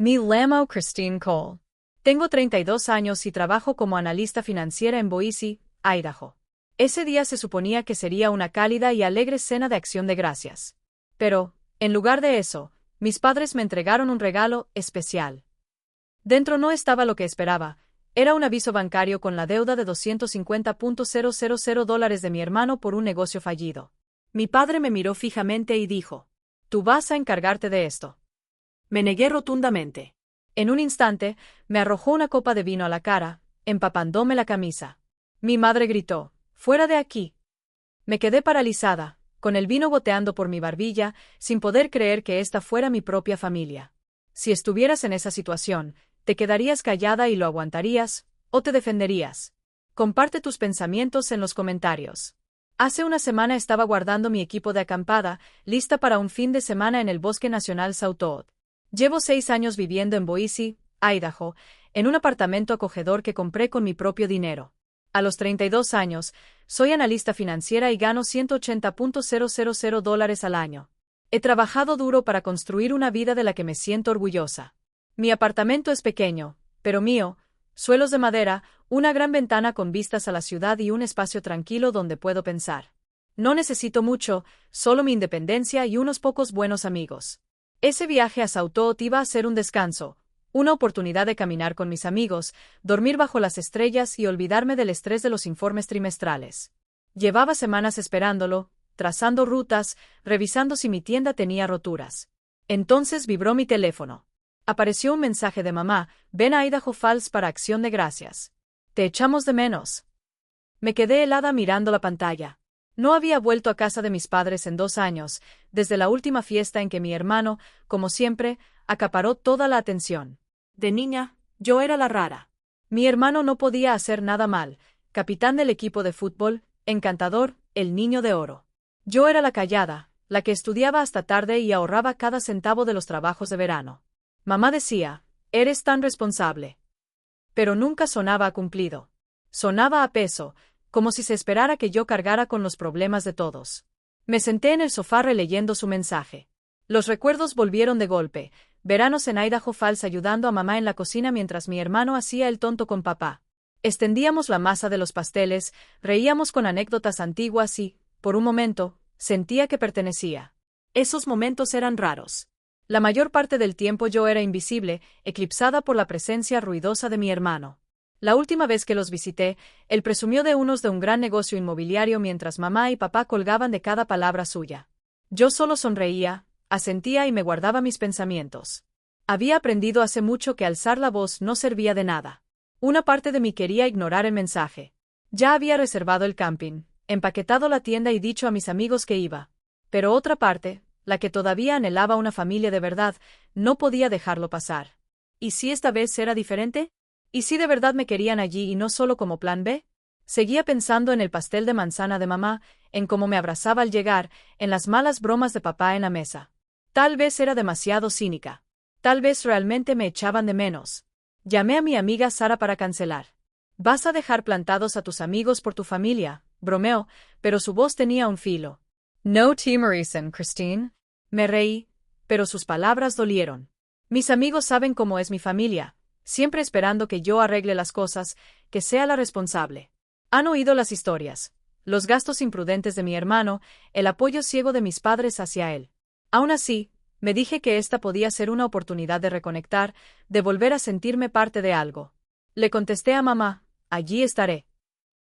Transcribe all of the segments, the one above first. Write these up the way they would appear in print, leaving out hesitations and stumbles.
Me llamo Christine Cole. Tengo 32 años y trabajo como analista financiera en Boise, Idaho. Ese día se suponía que sería una cálida y alegre cena de acción de gracias. Pero, en lugar de eso, mis padres me entregaron un regalo especial. Dentro no estaba lo que esperaba. Era un aviso bancario con la deuda de $250,000 de mi hermano por un negocio fallido. Mi padre me miró fijamente y dijo: «Tú vas a encargarte de esto». Me negué rotundamente. En un instante, me arrojó una copa de vino a la cara, empapándome la camisa. Mi madre gritó: «¡Fuera de aquí!». Me quedé paralizada, con el vino goteando por mi barbilla, sin poder creer que esta fuera mi propia familia. Si estuvieras en esa situación, ¿te quedarías callada y lo aguantarías, o te defenderías? Comparte tus pensamientos en los comentarios. Hace una semana estaba guardando mi equipo de acampada, lista para un fin de semana en el Bosque Nacional South Todd. Llevo 6 años viviendo en Boise, Idaho, en un apartamento acogedor que compré con mi propio dinero. A los 32 años, soy analista financiera y gano $180,000 al año. He trabajado duro para construir una vida de la que me siento orgullosa. Mi apartamento es pequeño, pero mío, suelos de madera, una gran ventana con vistas a la ciudad y un espacio tranquilo donde puedo pensar. No necesito mucho, solo mi independencia y unos pocos buenos amigos. Ese viaje a South Todd iba a ser un descanso, una oportunidad de caminar con mis amigos, dormir bajo las estrellas y olvidarme del estrés de los informes trimestrales. Llevaba semanas esperándolo, trazando rutas, revisando si mi tienda tenía roturas. Entonces vibró mi teléfono. Apareció un mensaje de mamá: «Ven a Idaho Falls para Acción de Gracias. Te echamos de menos». Me quedé helada mirando la pantalla. No había vuelto a casa de mis padres en 2 años, desde la última fiesta en que mi hermano, como siempre, acaparó toda la atención. De niña, yo era la rara. Mi hermano no podía hacer nada mal, capitán del equipo de fútbol, encantador, el niño de oro. Yo era la callada, la que estudiaba hasta tarde y ahorraba cada centavo de los trabajos de verano. Mamá decía: «Eres tan responsable». Pero nunca sonaba a cumplido. Sonaba a peso, como si se esperara que yo cargara con los problemas de todos. Me senté en el sofá releyendo su mensaje. Los recuerdos volvieron de golpe, veranos en Idaho Falls ayudando a mamá en la cocina mientras mi hermano hacía el tonto con papá. Extendíamos la masa de los pasteles, reíamos con anécdotas antiguas y, por un momento, sentía que pertenecía. Esos momentos eran raros. La mayor parte del tiempo yo era invisible, eclipsada por la presencia ruidosa de mi hermano. La última vez que los visité, él presumió de un gran negocio inmobiliario mientras mamá y papá colgaban de cada palabra suya. Yo solo sonreía, asentía y me guardaba mis pensamientos. Había aprendido hace mucho que alzar la voz no servía de nada. Una parte de mí quería ignorar el mensaje. Ya había reservado el camping, empaquetado la tienda y dicho a mis amigos que iba. Pero otra parte, la que todavía anhelaba una familia de verdad, no podía dejarlo pasar. ¿Y si esta vez era diferente? ¿Y si de verdad me querían allí y no solo como plan B? Seguía pensando en el pastel de manzana de mamá, en cómo me abrazaba al llegar, en las malas bromas de papá en la mesa. Tal vez era demasiado cínica. Tal vez realmente me echaban de menos. Llamé a mi amiga Sara para cancelar. «¿Vas a dejar plantados a tus amigos por tu familia?», bromeó, pero su voz tenía un filo. «No te merecen, Christine». Me reí, pero sus palabras dolieron. Mis amigos saben cómo es mi familia, siempre esperando que yo arregle las cosas, que sea la responsable. Han oído las historias, los gastos imprudentes de mi hermano, el apoyo ciego de mis padres hacia él. Aún así, me dije que esta podía ser una oportunidad de reconectar, de volver a sentirme parte de algo. Le contesté a mamá: «Allí estaré».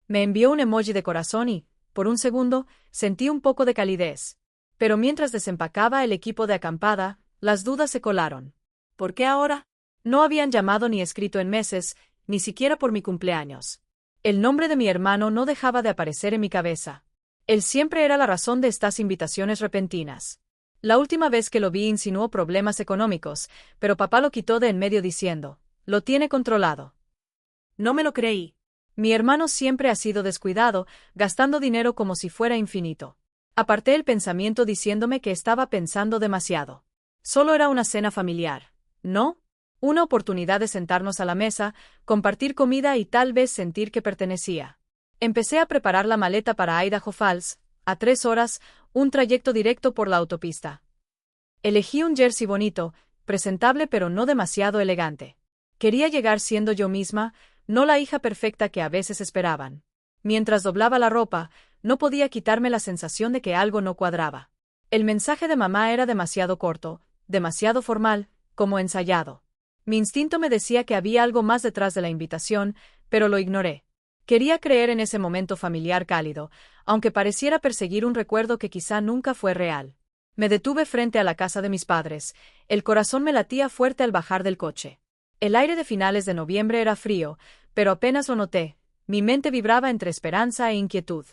Me envió un emoji de corazón y, por un segundo, sentí un poco de calidez. Pero mientras desempacaba el equipo de acampada, las dudas se colaron. ¿Por qué ahora? No habían llamado ni escrito en meses, ni siquiera por mi cumpleaños. El nombre de mi hermano no dejaba de aparecer en mi cabeza. Él siempre era la razón de estas invitaciones repentinas. La última vez que lo vi insinuó problemas económicos, pero papá lo quitó de en medio diciendo: «Lo tiene controlado». No me lo creí. Mi hermano siempre ha sido descuidado, gastando dinero como si fuera infinito. Aparté el pensamiento diciéndome que estaba pensando demasiado. Solo era una cena familiar, ¿no? Una oportunidad de sentarnos a la mesa, compartir comida y tal vez sentir que pertenecía. Empecé a preparar la maleta para Idaho Falls, a 3 horas, un trayecto directo por la autopista. Elegí un jersey bonito, presentable pero no demasiado elegante. Quería llegar siendo yo misma, no la hija perfecta que a veces esperaban. Mientras doblaba la ropa, no podía quitarme la sensación de que algo no cuadraba. El mensaje de mamá era demasiado corto, demasiado formal, como ensayado. Mi instinto me decía que había algo más detrás de la invitación, pero lo ignoré. Quería creer en ese momento familiar cálido, aunque pareciera perseguir un recuerdo que quizá nunca fue real. Me detuve frente a la casa de mis padres. El corazón me latía fuerte al bajar del coche. El aire de finales de noviembre era frío, pero apenas lo noté. Mi mente vibraba entre esperanza e inquietud.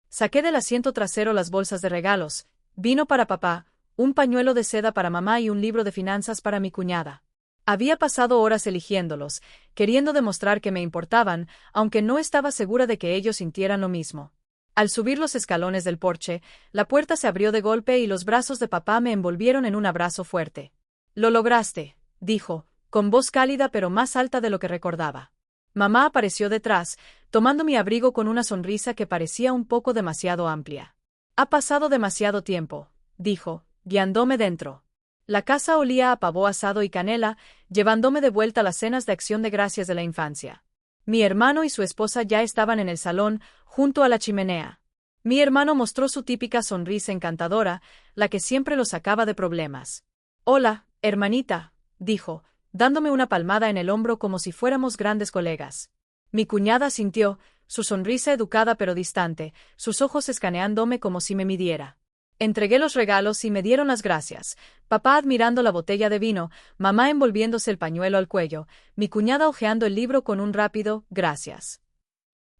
Saqué del asiento trasero las bolsas de regalos, vino para papá, un pañuelo de seda para mamá y un libro de finanzas para mi cuñada. Había pasado horas eligiéndolos, queriendo demostrar que me importaban, aunque no estaba segura de que ellos sintieran lo mismo. Al subir los escalones del porche, la puerta se abrió de golpe y los brazos de papá me envolvieron en un abrazo fuerte. «Lo lograste», dijo, con voz cálida pero más alta de lo que recordaba. Mamá apareció detrás, tomando mi abrigo con una sonrisa que parecía un poco demasiado amplia. «Ha pasado demasiado tiempo», dijo, guiándome dentro. La casa olía a pavó asado y canela, llevándome de vuelta a las cenas de acción de gracias de la infancia. Mi hermano y su esposa ya estaban en el salón, junto a la chimenea. Mi hermano mostró su típica sonrisa encantadora, la que siempre lo sacaba de problemas. «Hola, hermanita», dijo, dándome una palmada en el hombro como si fuéramos grandes colegas. Mi cuñada asintió, su sonrisa educada pero distante, sus ojos escaneándome como si me midiera. Entregué los regalos y me dieron las gracias, papá admirando la botella de vino, mamá envolviéndose el pañuelo al cuello, mi cuñada hojeando el libro con un rápido «gracias».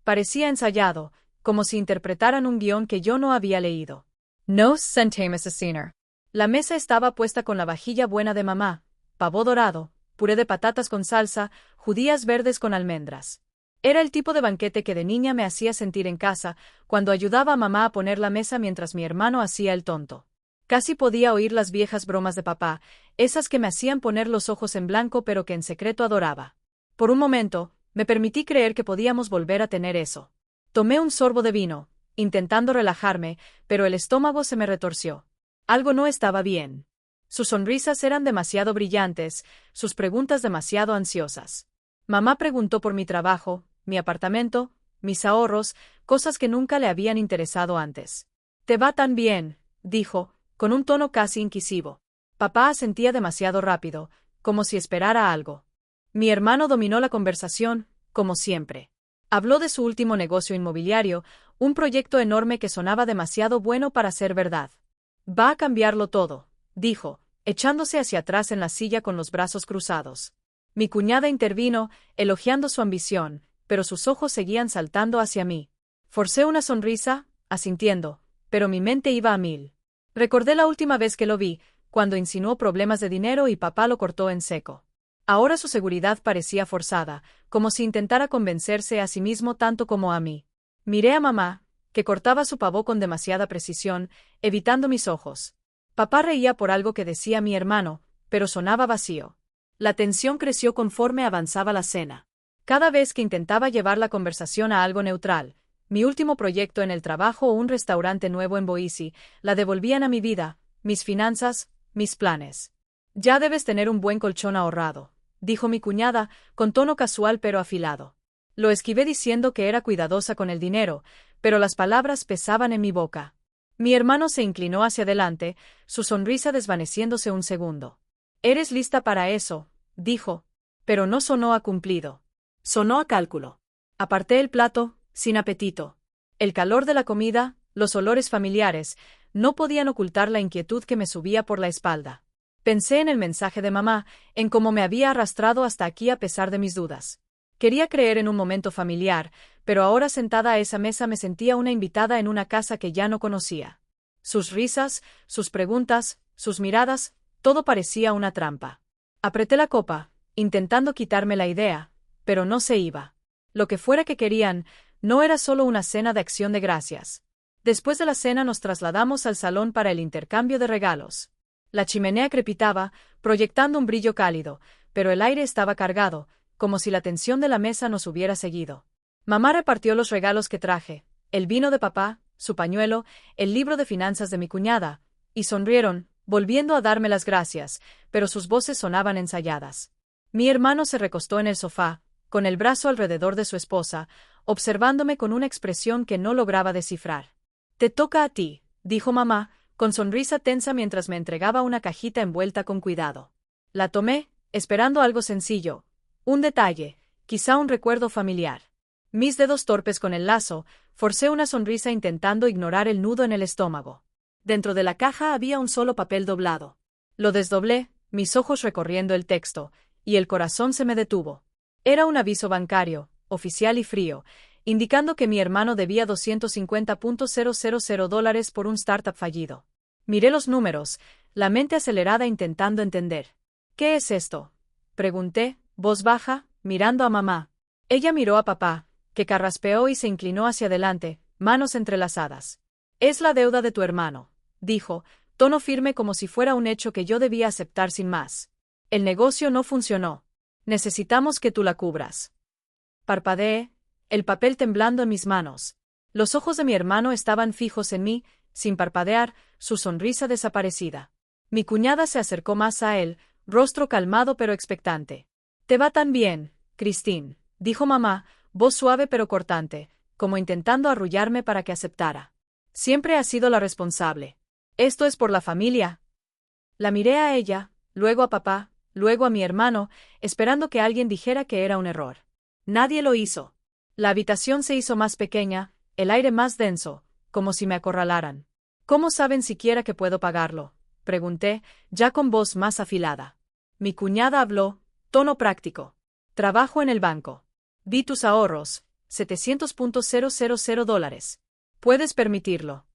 Parecía ensayado, como si interpretaran un guión que yo no había leído. «Nos sentemos a cenar». La mesa estaba puesta con la vajilla buena de mamá, pavo dorado, puré de patatas con salsa, judías verdes con almendras. Era el tipo de banquete que de niña me hacía sentir en casa, cuando ayudaba a mamá a poner la mesa mientras mi hermano hacía el tonto. Casi podía oír las viejas bromas de papá, esas que me hacían poner los ojos en blanco pero que en secreto adoraba. Por un momento, me permití creer que podíamos volver a tener eso. Tomé un sorbo de vino, intentando relajarme, pero el estómago se me retorció. Algo no estaba bien. Sus sonrisas eran demasiado brillantes, sus preguntas demasiado ansiosas. Mamá preguntó por mi trabajo, mi apartamento, mis ahorros, cosas que nunca le habían interesado antes. «¿Te va tan bien?», dijo, con un tono casi inquisivo. Papá asentía demasiado rápido, como si esperara algo. Mi hermano dominó la conversación, como siempre. Habló de su último negocio inmobiliario, un proyecto enorme que sonaba demasiado bueno para ser verdad. «Va a cambiarlo todo», dijo, echándose hacia atrás en la silla con los brazos cruzados. Mi cuñada intervino, elogiando su ambición, pero sus ojos seguían saltando hacia mí. Forcé una sonrisa, asintiendo, pero mi mente iba a mil. Recordé la última vez que lo vi, cuando insinuó problemas de dinero y papá lo cortó en seco. Ahora su seguridad parecía forzada, como si intentara convencerse a sí mismo tanto como a mí. Miré a mamá, que cortaba su pavó con demasiada precisión, evitando mis ojos. Papá reía por algo que decía mi hermano, pero sonaba vacío. La tensión creció conforme avanzaba la cena. Cada vez que intentaba llevar la conversación a algo neutral, mi último proyecto en el trabajo o un restaurante nuevo en Boise, la devolvían a mi vida, mis finanzas, mis planes. «Ya debes tener un buen colchón ahorrado», dijo mi cuñada, con tono casual pero afilado. Lo esquivé diciendo que era cuidadosa con el dinero, pero las palabras pesaban en mi boca. Mi hermano se inclinó hacia adelante, su sonrisa desvaneciéndose un segundo. «¿Eres lista para eso?», dijo, pero no sonó a cumplido. Sonó a cálculo. Aparté el plato, sin apetito. El calor de la comida, los olores familiares, no podían ocultar la inquietud que me subía por la espalda. Pensé en el mensaje de mamá, en cómo me había arrastrado hasta aquí a pesar de mis dudas. Quería creer en un momento familiar, pero ahora sentada a esa mesa me sentía una invitada en una casa que ya no conocía. Sus risas, sus preguntas, sus miradas, todo parecía una trampa. Apreté la copa, intentando quitarme la idea, pero no se iba. Lo que fuera que querían, no era solo una cena de acción de gracias. Después de la cena nos trasladamos al salón para el intercambio de regalos. La chimenea crepitaba, proyectando un brillo cálido, pero el aire estaba cargado, como si la tensión de la mesa nos hubiera seguido. Mamá repartió los regalos que traje, el vino de papá, su pañuelo, el libro de finanzas de mi cuñada, y sonrieron, volviendo a darme las gracias, pero sus voces sonaban ensayadas. Mi hermano se recostó en el sofá, con el brazo alrededor de su esposa, observándome con una expresión que no lograba descifrar. «Te toca a ti», dijo mamá, con sonrisa tensa mientras me entregaba una cajita envuelta con cuidado. La tomé, esperando algo sencillo, un detalle, quizá un recuerdo familiar. Mis dedos torpes con el lazo, forcé una sonrisa intentando ignorar el nudo en el estómago. Dentro de la caja había un solo papel doblado. Lo desdoblé, mis ojos recorriendo el texto, y el corazón se me detuvo. Era un aviso bancario, oficial y frío, indicando que mi hermano debía $250,000 por un startup fallido. Miré los números, la mente acelerada intentando entender. «¿Qué es esto?», pregunté, voz baja, mirando a mamá. Ella miró a papá, que carraspeó y se inclinó hacia adelante, manos entrelazadas. «Es la deuda de tu hermano», dijo, tono firme como si fuera un hecho que yo debía aceptar sin más. «El negocio no funcionó. Necesitamos que tú la cubras». Parpadeé, el papel temblando en mis manos. Los ojos de mi hermano estaban fijos en mí, sin parpadear, su sonrisa desaparecida. Mi cuñada se acercó más a él, rostro calmado pero expectante. «Te va tan bien, Christine», dijo mamá, voz suave pero cortante, como intentando arrullarme para que aceptara. «Siempre has sido la responsable. Esto es por la familia». La miré a ella, luego a papá, luego a mi hermano, esperando que alguien dijera que era un error. Nadie lo hizo. La habitación se hizo más pequeña, el aire más denso, como si me acorralaran. «¿Cómo saben siquiera que puedo pagarlo?», pregunté, ya con voz más afilada. Mi cuñada habló, tono práctico. «Trabajo en el banco. Vi tus ahorros, $700,000. Puedes permitirlo».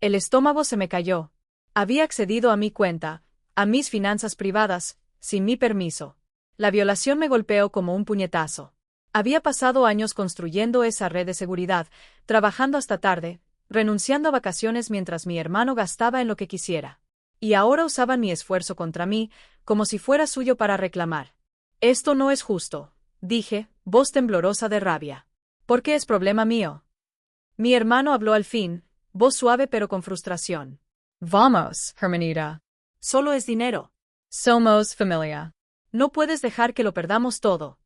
El estómago se me cayó. Había accedido a mi cuenta, a mis finanzas privadas, sin mi permiso. La violación me golpeó como un puñetazo. Había pasado años construyendo esa red de seguridad, trabajando hasta tarde, renunciando a vacaciones mientras mi hermano gastaba en lo que quisiera. Y ahora usaban mi esfuerzo contra mí, como si fuera suyo para reclamar. «Esto no es justo», dije, voz temblorosa de rabia. «¿Por qué es problema mío?». Mi hermano habló al fin, voz suave pero con frustración. «Vamos, hermanita. Solo es dinero. Somos familia. No puedes dejar que lo perdamos todo».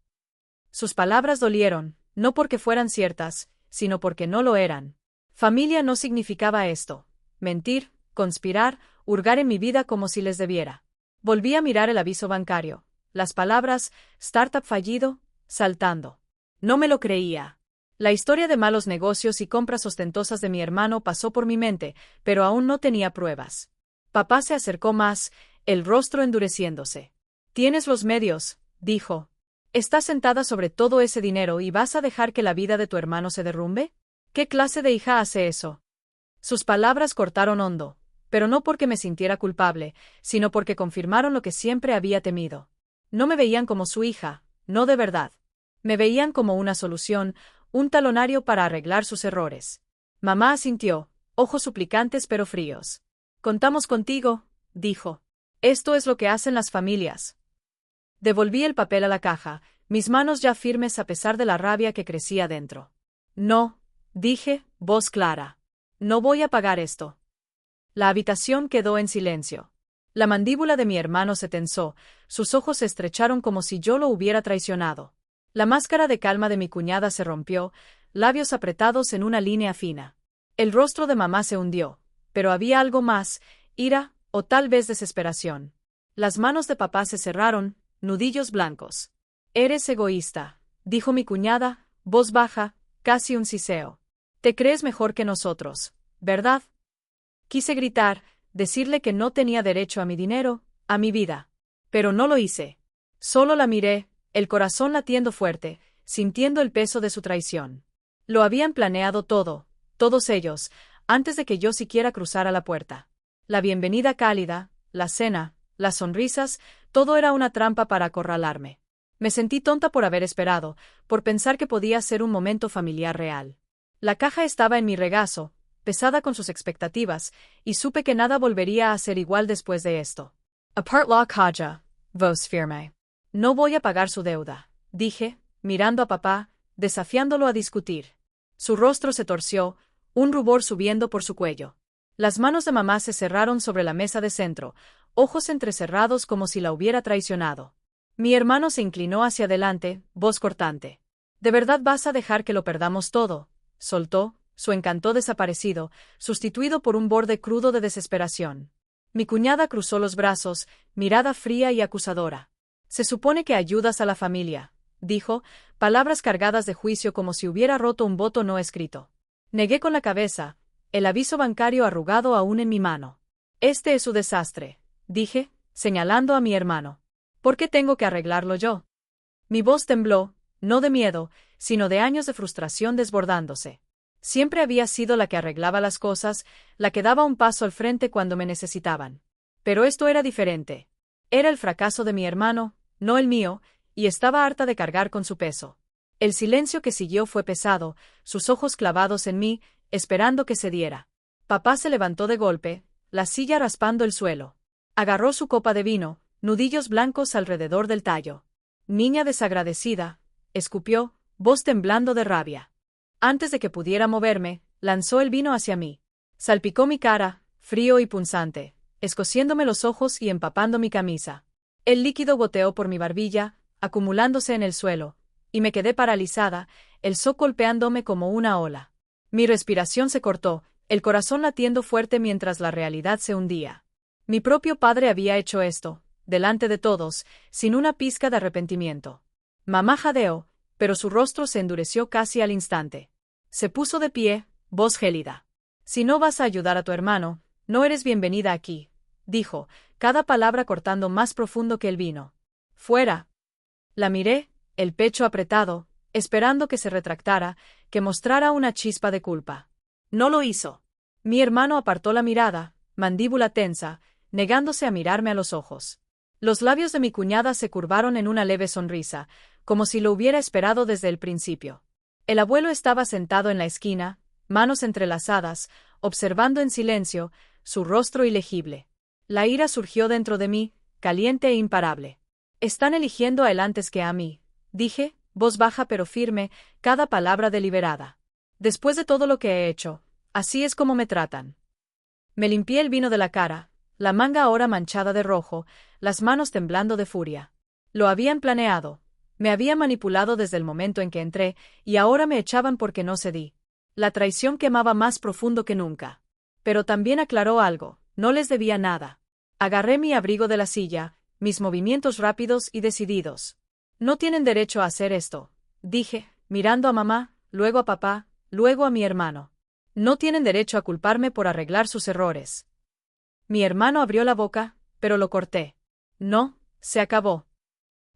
Sus palabras dolieron, no porque fueran ciertas, sino porque no lo eran. Familia no significaba esto. Mentir, conspirar, hurgar en mi vida como si les debiera. Volví a mirar el aviso bancario. Las palabras, startup fallido, saltando. No me lo creía. La historia de malos negocios y compras ostentosas de mi hermano pasó por mi mente, pero aún no tenía pruebas. Papá se acercó más, el rostro endureciéndose. «Tienes los medios», dijo. «Estás sentada sobre todo ese dinero y vas a dejar que la vida de tu hermano se derrumbe. ¿Qué clase de hija hace eso?». Sus palabras cortaron hondo, pero no porque me sintiera culpable, sino porque confirmaron lo que siempre había temido. No me veían como su hija, no de verdad. Me veían como una solución, un talonario para arreglar sus errores. Mamá asintió, ojos suplicantes pero fríos. «Contamos contigo», dijo. «Esto es lo que hacen las familias». Devolví el papel a la caja, mis manos ya firmes a pesar de la rabia que crecía dentro. «No», dije, voz clara. «No voy a pagar esto». La habitación quedó en silencio. La mandíbula de mi hermano se tensó, sus ojos se estrecharon como si yo lo hubiera traicionado. La máscara de calma de mi cuñada se rompió, labios apretados en una línea fina. El rostro de mamá se hundió, pero había algo más, ira, o tal vez desesperación. Las manos de papá se cerraron, nudillos blancos. «Eres egoísta», dijo mi cuñada, voz baja, casi un siseo. «Te crees mejor que nosotros, ¿verdad?». Quise gritar, decirle que no tenía derecho a mi dinero, a mi vida. Pero no lo hice. Solo la miré, el corazón latiendo fuerte, sintiendo el peso de su traición. Lo habían planeado todo, todos ellos, antes de que yo siquiera cruzara la puerta. La bienvenida cálida, la cena, las sonrisas, todo era una trampa para acorralarme. Me sentí tonta por haber esperado, por pensar que podía ser un momento familiar real. La caja estaba en mi regazo, pesada con sus expectativas, y supe que nada volvería a ser igual después de esto. «Apart la caja», voz firme. «No voy a pagar su deuda», dije, mirando a papá, desafiándolo a discutir. Su rostro se torció, un rubor subiendo por su cuello. Las manos de mamá se cerraron sobre la mesa de centro, ojos entrecerrados como si la hubiera traicionado. Mi hermano se inclinó hacia adelante, voz cortante. ¿De verdad vas a dejar que lo perdamos todo? Soltó, su encanto desaparecido, sustituido por un borde crudo de desesperación. Mi cuñada cruzó los brazos, mirada fría y acusadora. Se supone que ayudas a la familia, dijo, palabras cargadas de juicio como si hubiera roto un voto no escrito. Negué con la cabeza, el aviso bancario arrugado aún en mi mano. Este es su desastre, dije, señalando a mi hermano. ¿Por qué tengo que arreglarlo yo? Mi voz tembló, no de miedo, sino de años de frustración desbordándose. Siempre había sido la que arreglaba las cosas, la que daba un paso al frente cuando me necesitaban. Pero esto era diferente. Era el fracaso de mi hermano, no el mío, y estaba harta de cargar con su peso. El silencio que siguió fue pesado, sus ojos clavados en mí, esperando que cediera. Papá se levantó de golpe, la silla raspando el suelo. Agarró su copa de vino, nudillos blancos alrededor del tallo. Niña desagradecida, escupió, voz temblando de rabia. Antes de que pudiera moverme, lanzó el vino hacia mí. Salpicó mi cara, frío y punzante, escociéndome los ojos y empapando mi camisa. El líquido goteó por mi barbilla, acumulándose en el suelo, y me quedé paralizada, el sol golpeándome como una ola. Mi respiración se cortó, el corazón latiendo fuerte mientras la realidad se hundía. Mi propio padre había hecho esto, delante de todos, sin una pizca de arrepentimiento. Mamá jadeó, pero su rostro se endureció casi al instante. Se puso de pie, voz gélida. Si no vas a ayudar a tu hermano, no eres bienvenida aquí, dijo, cada palabra cortando más profundo que el vino. Fuera. La miré, el pecho apretado, esperando que se retractara, que mostrara una chispa de culpa. No lo hizo. Mi hermano apartó la mirada, mandíbula tensa, negándose a mirarme a los ojos. Los labios de mi cuñada se curvaron en una leve sonrisa, como si lo hubiera esperado desde el principio. El abuelo estaba sentado en la esquina, manos entrelazadas, observando en silencio, su rostro ilegible. La ira surgió dentro de mí, caliente e imparable. Están eligiendo a él antes que a mí, dije, voz baja pero firme, cada palabra deliberada. Después de todo lo que he hecho, así es como me tratan. Me limpié el vino de la cara, la manga ahora manchada de rojo, las manos temblando de furia. Lo habían planeado. Me habían manipulado desde el momento en que entré, y ahora me echaban porque no cedí. La traición quemaba más profundo que nunca. Pero también aclaró algo, no les debía nada. Agarré mi abrigo de la silla, mis movimientos rápidos y decididos. No tienen derecho a hacer esto, dije, mirando a mamá, luego a papá, luego a mi hermano. No tienen derecho a culparme por arreglar sus errores. Mi hermano abrió la boca, pero lo corté. No, se acabó.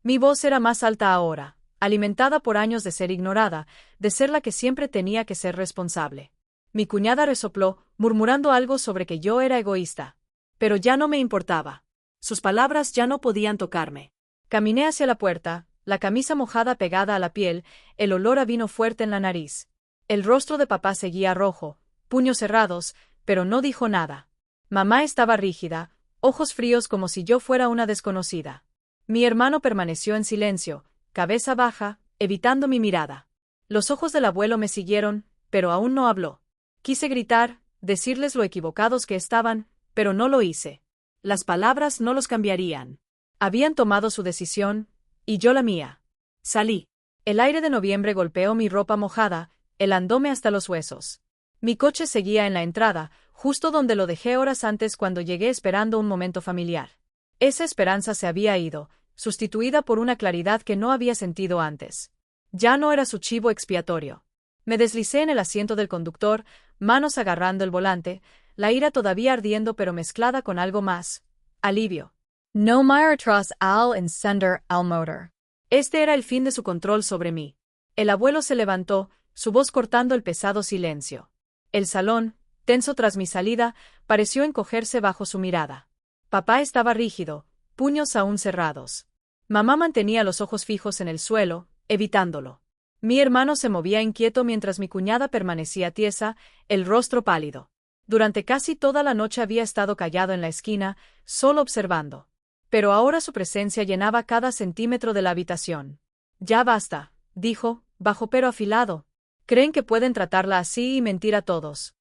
Mi voz era más alta ahora, alimentada por años de ser ignorada, de ser la que siempre tenía que ser responsable. Mi cuñada resopló, murmurando algo sobre que yo era egoísta. Pero ya no me importaba. Sus palabras ya no podían tocarme. Caminé hacia la puerta, la camisa mojada pegada a la piel, el olor a vino fuerte en la nariz. El rostro de papá seguía rojo, puños cerrados, pero no dijo nada. Mamá estaba rígida, ojos fríos como si yo fuera una desconocida. Mi hermano permaneció en silencio, cabeza baja, evitando mi mirada. Los ojos del abuelo me siguieron, pero aún no habló. Quise gritar, decirles lo equivocados que estaban, pero no lo hice. Las palabras no los cambiarían. Habían tomado su decisión, y yo la mía. Salí. El aire de noviembre golpeó mi ropa mojada, helándome hasta los huesos. Mi coche seguía en la entrada, justo donde lo dejé horas antes cuando llegué esperando un momento familiar. Esa esperanza se había ido, sustituida por una claridad que no había sentido antes. Ya no era su chivo expiatorio. Me deslicé en el asiento del conductor, manos agarrando el volante, la ira todavía ardiendo pero mezclada con algo más. Alivio. No meer tras al encender al motor. Este era el fin de su control sobre mí. El abuelo se levantó, su voz cortando el pesado silencio. El salón, tenso tras mi salida, pareció encogerse bajo su mirada. Papá estaba rígido, puños aún cerrados. Mamá mantenía los ojos fijos en el suelo, evitándolo. Mi hermano se movía inquieto mientras mi cuñada permanecía tiesa, el rostro pálido. Durante casi toda la noche había estado callado en la esquina, solo observando. Pero ahora su presencia llenaba cada centímetro de la habitación. Ya basta, dijo, bajo pero afilado. Creen que pueden tratarla así y mentir a todos.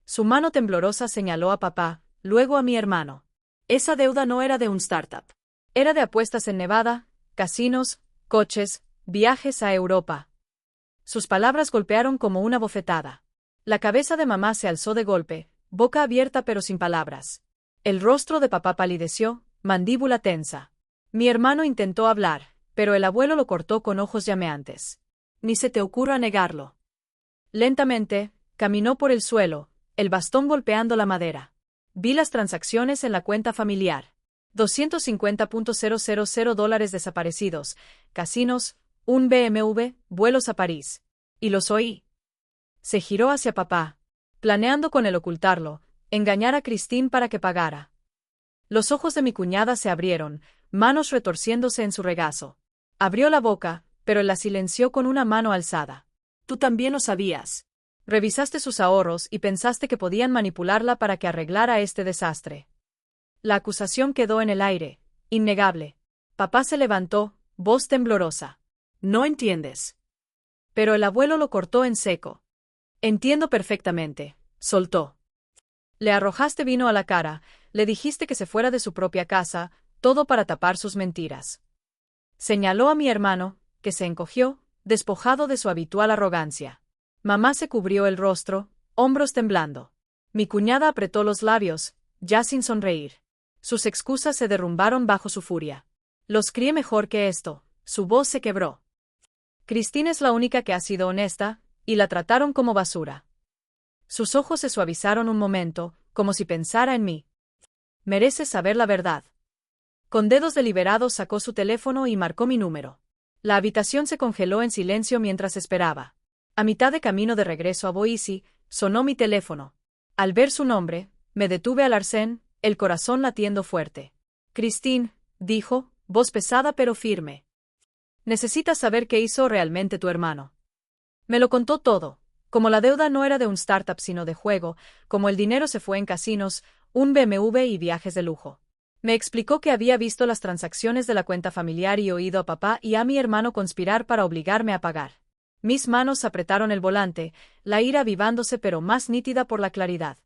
Su mano temblorosa señaló a papá, luego a mi hermano. Esa deuda no era de un startup. Era de apuestas en Nevada, casinos, coches, viajes a Europa. Sus palabras golpearon como una bofetada. La cabeza de mamá se alzó de golpe, boca abierta pero sin palabras. El rostro de papá palideció, mandíbula tensa. Mi hermano intentó hablar, pero el abuelo lo cortó con ojos llameantes. Ni se te ocurra negarlo. Lentamente, caminó por el suelo, el bastón golpeando la madera. Vi las transacciones en la cuenta familiar. $250,000 desaparecidos, casinos, un BMW, vuelos a París. Y los oí. Se giró hacia papá, planeando con él ocultarlo, engañar a Christine para que pagara. Los ojos de mi cuñada se abrieron, manos retorciéndose en su regazo. Abrió la boca, pero él la silenció con una mano alzada. Tú también lo sabías. Revisaste sus ahorros y pensaste que podían manipularla para que arreglara este desastre. La acusación quedó en el aire, innegable. Papá se levantó, voz temblorosa. No entiendes. Pero el abuelo lo cortó en seco. Entiendo perfectamente, soltó. Le arrojaste vino a la cara, le dijiste que se fuera de su propia casa, todo para tapar sus mentiras. Señaló a mi hermano, que se encogió, despojado de su habitual arrogancia. Mamá se cubrió el rostro, hombros temblando. Mi cuñada apretó los labios, ya sin sonreír. Sus excusas se derrumbaron bajo su furia. Los crié mejor que esto, su voz se quebró. Christine es la única que ha sido honesta, y la trataron como basura. Sus ojos se suavizaron un momento, como si pensara en mí. Mereces saber la verdad. Con dedos deliberados sacó su teléfono y marcó mi número. La habitación se congeló en silencio mientras esperaba. A mitad de camino de regreso a Boise, sonó mi teléfono. Al ver su nombre, me detuve al arcén, el corazón latiendo fuerte. Christine, dijo, voz pesada pero firme. Necesitas saber qué hizo realmente tu hermano. Me lo contó todo, como la deuda no era de un startup sino de juego, como el dinero se fue en casinos, un BMW y viajes de lujo. Me explicó que había visto las transacciones de la cuenta familiar y oído a papá y a mi hermano conspirar para obligarme a pagar. Mis manos apretaron el volante, la ira avivándose pero más nítida por la claridad.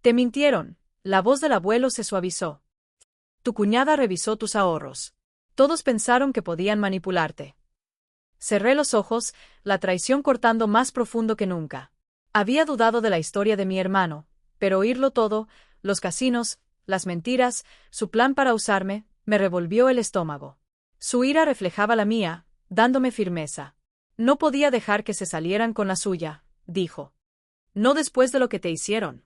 Te mintieron, la voz del abuelo se suavizó. Tu cuñada revisó tus ahorros. Todos pensaron que podían manipularte. Cerré los ojos, la traición cortando más profundo que nunca. Había dudado de la historia de mi hermano, pero oírlo todo, los casinos, las mentiras, su plan para usarme, me revolvió el estómago. Su ira reflejaba la mía, dándome firmeza. No podía dejar que se salieran con la suya, dijo. No después de lo que te hicieron.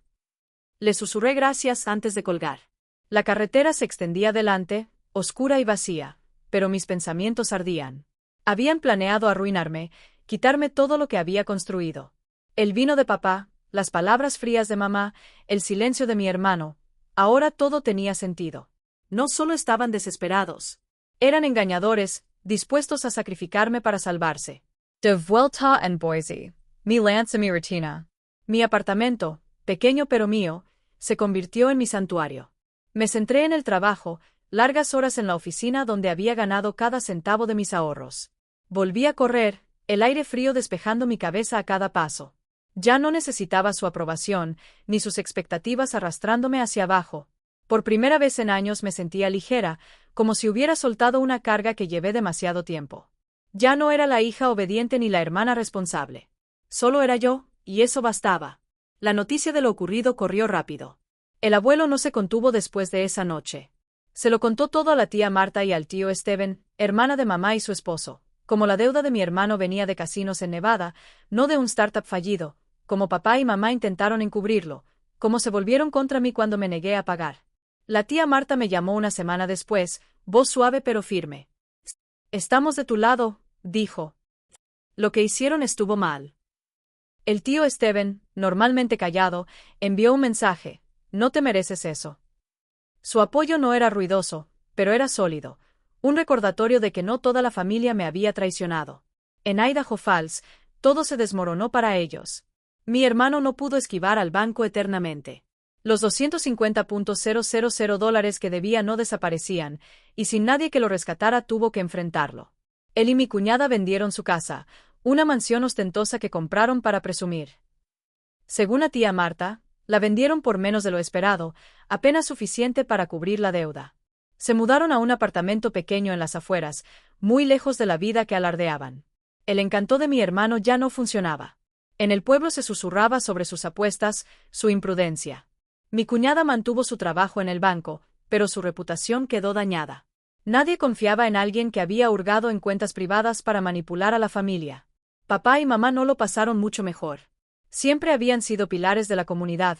Le susurré gracias antes de colgar. La carretera se extendía delante, oscura y vacía, pero mis pensamientos ardían. Habían planeado arruinarme, quitarme todo lo que había construido. El vino de papá, las palabras frías de mamá, el silencio de mi hermano. Ahora todo tenía sentido. No solo estaban desesperados. Eran engañadores, dispuestos a sacrificarme para salvarse. De vuelta en Boise, mi lanza mi rutina. Mi apartamento, pequeño pero mío, se convirtió en mi santuario. Me centré en el trabajo, largas horas en la oficina donde había ganado cada centavo de mis ahorros. Volví a correr, el aire frío despejando mi cabeza a cada paso. Ya no necesitaba su aprobación, ni sus expectativas arrastrándome hacia abajo. Por primera vez en años me sentía ligera, como si hubiera soltado una carga que llevé demasiado tiempo. Ya no era la hija obediente ni la hermana responsable. Solo era yo, y eso bastaba. La noticia de lo ocurrido corrió rápido. El abuelo no se contuvo después de esa noche. Se lo contó todo a la tía Marta y al tío Steven, hermana de mamá y su esposo. Como la deuda de mi hermano venía de casinos en Nevada, no de un startup fallido, como papá y mamá intentaron encubrirlo, como se volvieron contra mí cuando me negué a pagar. La tía Marta me llamó una semana después, voz suave pero firme. Estamos de tu lado, dijo. Lo que hicieron estuvo mal. El tío Steven, normalmente callado, envió un mensaje. No te mereces eso. Su apoyo no era ruidoso, pero era sólido. Un recordatorio de que no toda la familia me había traicionado. En Idaho Falls, todo se desmoronó para ellos. Mi hermano no pudo esquivar al banco eternamente. Los $250,000 que debía no desaparecían, y sin nadie que lo rescatara tuvo que enfrentarlo. Él y mi cuñada vendieron su casa, una mansión ostentosa que compraron para presumir. Según la tía Marta, La vendieron por menos de lo esperado, apenas suficiente para cubrir la deuda. Se mudaron a un apartamento pequeño en las afueras, muy lejos de la vida que alardeaban. El encanto de mi hermano ya no funcionaba. En el pueblo se susurraba sobre sus apuestas, su imprudencia. Mi cuñada mantuvo su trabajo en el banco, pero su reputación quedó dañada. Nadie confiaba en alguien que había hurgado en cuentas privadas para manipular a la familia. Papá y mamá no lo pasaron mucho mejor. Siempre habían sido pilares de la comunidad,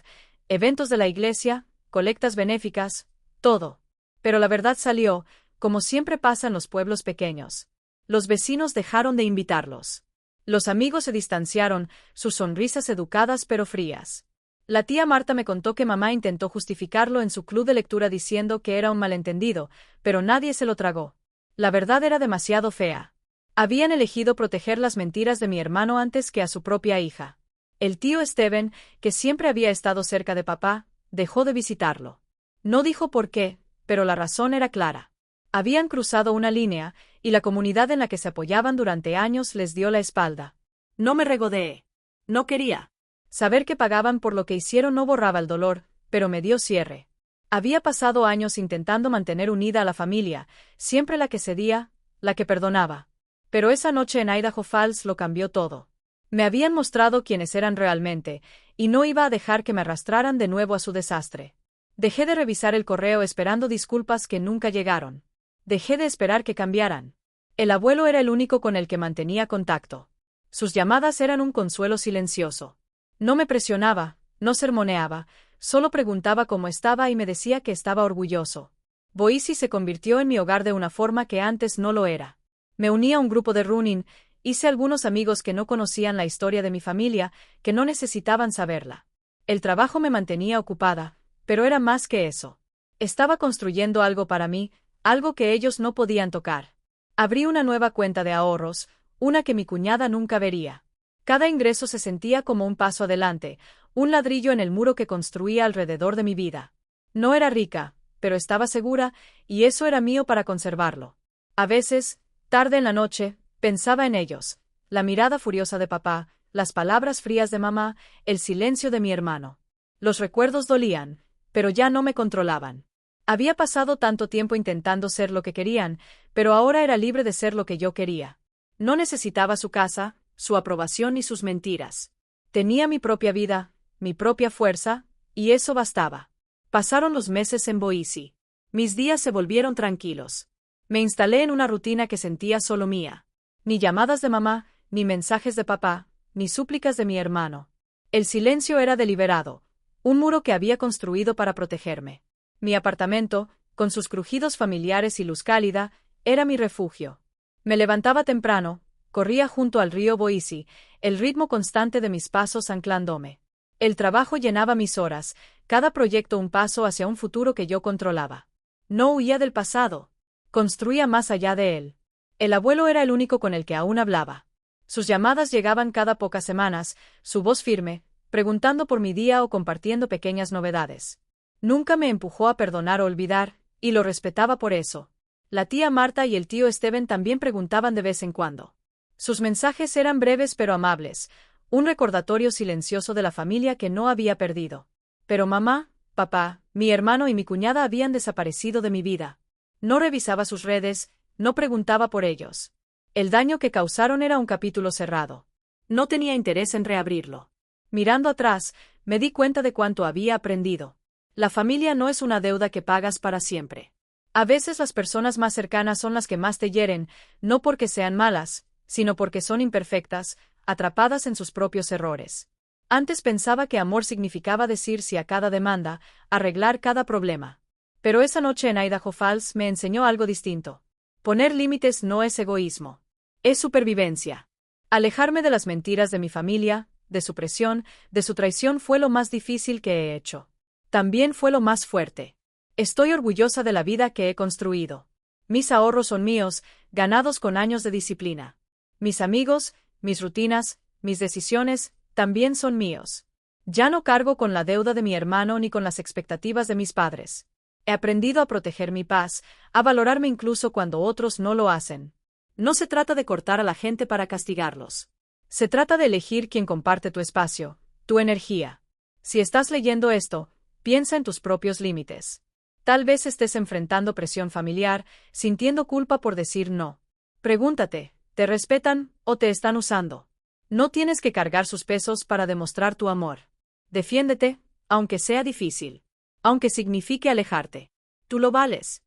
eventos de la iglesia, colectas benéficas, todo. Pero la verdad salió, como siempre pasa en los pueblos pequeños. Los vecinos dejaron de invitarlos. Los amigos se distanciaron, sus sonrisas educadas pero frías. La tía Marta me contó que mamá intentó justificarlo en su club de lectura diciendo que era un malentendido, pero nadie se lo tragó. La verdad era demasiado fea. Habían elegido proteger las mentiras de mi hermano antes que a su propia hija. El tío Steven, que siempre había estado cerca de papá, dejó de visitarlo. No dijo por qué, pero la razón era clara. Habían cruzado una línea, y la comunidad en la que se apoyaban durante años les dio la espalda. No me regodeé. No quería. Saber que pagaban por lo que hicieron no borraba el dolor, pero me dio cierre. Había pasado años intentando mantener unida a la familia, siempre la que cedía, la que perdonaba. Pero esa noche en Idaho Falls lo cambió todo. Me habían mostrado quiénes eran realmente, y no iba a dejar que me arrastraran de nuevo a su desastre. Dejé de revisar el correo esperando disculpas que nunca llegaron. Dejé de esperar que cambiaran. El abuelo era el único con el que mantenía contacto. Sus llamadas eran un consuelo silencioso. No me presionaba, no sermoneaba, solo preguntaba cómo estaba y me decía que estaba orgulloso. Boise se convirtió en mi hogar de una forma que antes no lo era. Me uní a un grupo de running, hice algunos amigos que no conocían la historia de mi familia, que no necesitaban saberla. El trabajo me mantenía ocupada, pero era más que eso. Estaba construyendo algo para mí, algo que ellos no podían tocar. Abrí una nueva cuenta de ahorros, una que mi cuñada nunca vería. Cada ingreso se sentía como un paso adelante, un ladrillo en el muro que construía alrededor de mi vida. No era rica, pero estaba segura, y eso era mío para conservarlo. A veces, tarde en la noche, pensaba en ellos, la mirada furiosa de papá, las palabras frías de mamá, el silencio de mi hermano. Los recuerdos dolían, pero ya no me controlaban. Había pasado tanto tiempo intentando ser lo que querían, pero ahora era libre de ser lo que yo quería. No necesitaba su casa, su aprobación ni sus mentiras. Tenía mi propia vida, mi propia fuerza, y eso bastaba. Pasaron los meses en Boise. Mis días se volvieron tranquilos. Me instalé en una rutina que sentía solo mía. Ni llamadas de mamá, ni mensajes de papá, ni súplicas de mi hermano. El silencio era deliberado, un muro que había construido para protegerme. Mi apartamento, con sus crujidos familiares y luz cálida, era mi refugio. Me levantaba temprano, corría junto al río Boise, el ritmo constante de mis pasos anclándome. El trabajo llenaba mis horas, cada proyecto un paso hacia un futuro que yo controlaba. No huía del pasado, construía más allá de él. El abuelo era el único con el que aún hablaba. Sus llamadas llegaban cada pocas semanas, su voz firme, preguntando por mi día o compartiendo pequeñas novedades. Nunca me empujó a perdonar o olvidar, y lo respetaba por eso. La tía Marta y el tío Steven también preguntaban de vez en cuando. Sus mensajes eran breves pero amables, un recordatorio silencioso de la familia que no había perdido. Pero mamá, papá, mi hermano y mi cuñada habían desaparecido de mi vida. No revisaba sus redes, no preguntaba por ellos. El daño que causaron era un capítulo cerrado. No tenía interés en reabrirlo. Mirando atrás, me di cuenta de cuánto había aprendido. La familia no es una deuda que pagas para siempre. A veces las personas más cercanas son las que más te hieren, no porque sean malas, sino porque son imperfectas, atrapadas en sus propios errores. Antes pensaba que amor significaba decir sí a cada demanda, arreglar cada problema. Pero esa noche en Idaho Falls me enseñó algo distinto. Poner límites no es egoísmo. Es supervivencia. Alejarme de las mentiras de mi familia, de su presión, de su traición fue lo más difícil que he hecho. También fue lo más fuerte. Estoy orgullosa de la vida que he construido. Mis ahorros son míos, ganados con años de disciplina. Mis amigos, mis rutinas, mis decisiones, también son míos. Ya no cargo con la deuda de mi hermano ni con las expectativas de mis padres. He aprendido a proteger mi paz, a valorarme incluso cuando otros no lo hacen. No se trata de cortar a la gente para castigarlos. Se trata de elegir quién comparte tu espacio, tu energía. Si estás leyendo esto, piensa en tus propios límites. Tal vez estés enfrentando presión familiar, sintiendo culpa por decir no. Pregúntate, ¿te respetan o te están usando? No tienes que cargar sus pesos para demostrar tu amor. Defiéndete, aunque sea difícil. Aunque signifique alejarte. Tú lo vales.